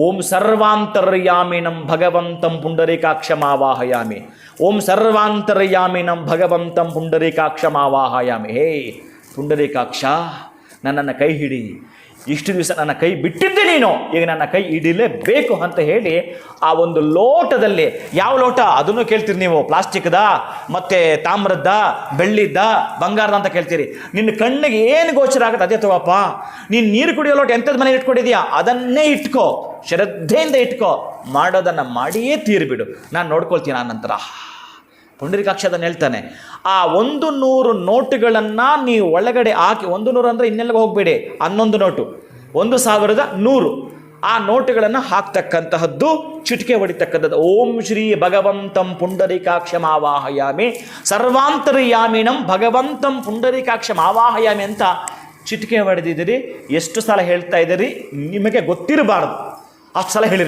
ಓಂ ಸರ್ವಾಂತರ್ಯಾಮಿನಂ ಭಗವಂತಂ ಪುಂಡರೀಕಾಕ್ಷಮಾವಾಹಯಾಮಿ. ಓಂ ಸರ್ವಾಂತರ್ಯಾಮಿನಂ ಭಗವಂತಂ ಪುಂಡರೀಕಾಕ್ಷಮಾವಾಹಯಾಮಿ. ಹೇ ಪುಂಡರೀಕಾಕ್ಷ, ನನ್ನನ್ನು ಕೈ ಹಿಡಿ. ಇಷ್ಟು ದಿವಸ ನನ್ನ ಕೈ ಬಿಟ್ಟಿದ್ದೆ ನೀನು, ಈಗ ನನ್ನ ಕೈ ಹಿಡಿಲೇಬೇಕು ಅಂತ ಹೇಳಿ ಆ ಒಂದು ಲೋಟದಲ್ಲಿ, ಯಾವ ಲೋಟ ಅದನ್ನು ಕೇಳ್ತೀರಿ ನೀವು, ಪ್ಲಾಸ್ಟಿಕ್ದ, ಮತ್ತು ತಾಮ್ರದ್ದ, ಬೆಳ್ಳಿದ್ದ, ಬಂಗಾರದ ಅಂತ ಕೇಳ್ತೀರಿ. ನಿನ್ನ ಕಣ್ಣಿಗೆ ಏನು ಗೋಚರ ಆಗುತ್ತೆ ಅದೇ ತಗೋಪ್ಪ. ನೀನು ನೀರು ಕುಡಿಯೋ ಲೋಟ ಎಂಥದ್ದು ಮನೇಲಿ ಇಟ್ಕೊಂಡಿದ್ಯಾ ಅದನ್ನೇ ಇಟ್ಕೋ, ಶ್ರದ್ಧೆಯಿಂದ ಇಟ್ಕೋ, ಮಾಡೋದನ್ನು ಮಾಡಿಯೇ ತೀರಿಬಿಡು, ನಾನು ನೋಡ್ಕೊಳ್ತೀನಿ ಆ ನಂತರ. ಪುಂಡರೀಕಾಕ್ಷ ಅದನ್ನು ಹೇಳ್ತಾನೆ. ಆ 100 ನೋಟುಗಳನ್ನು ನೀವು ಒಳಗಡೆ ಹಾಕಿ, 100 ಅಂದರೆ ಇನ್ನೆಲ್ಲಿಗೆ ಹೋಗಬೇಡಿ, 11 ನೋಟು, 1100 ಆ ನೋಟುಗಳನ್ನು ಹಾಕ್ತಕ್ಕಂತಹದ್ದು, ಚಿಟಿಕೆ ಹೊಡಿತಕ್ಕಂಥದ್ದು. ಓಂ ಶ್ರೀ ಭಗವಂತಂ ಪುಂಡರೀಕಾಕ್ಷಮಾವಾಹಯಾಮಿ ಸರ್ವಾಂತರ್ಯಾಮಿನಂ ಭಗವಂತಂ ಪುಂಡರೀಕಾಕ್ಷಮಾವಾಹಯಾಮಿ ಅಂತ ಚಿಟಿಕೆ ಹೊಡೆದಿದ್ದೀರಿ. ಎಷ್ಟು ಸಲ ಹೇಳ್ತಾ ಇದ್ದೀರಿ ನಿಮಗೆ ಗೊತ್ತಿರಬಾರ್ದು, ಅಷ್ಟು ಸಲ ಹೇಳಿರ್ಬೇಕು.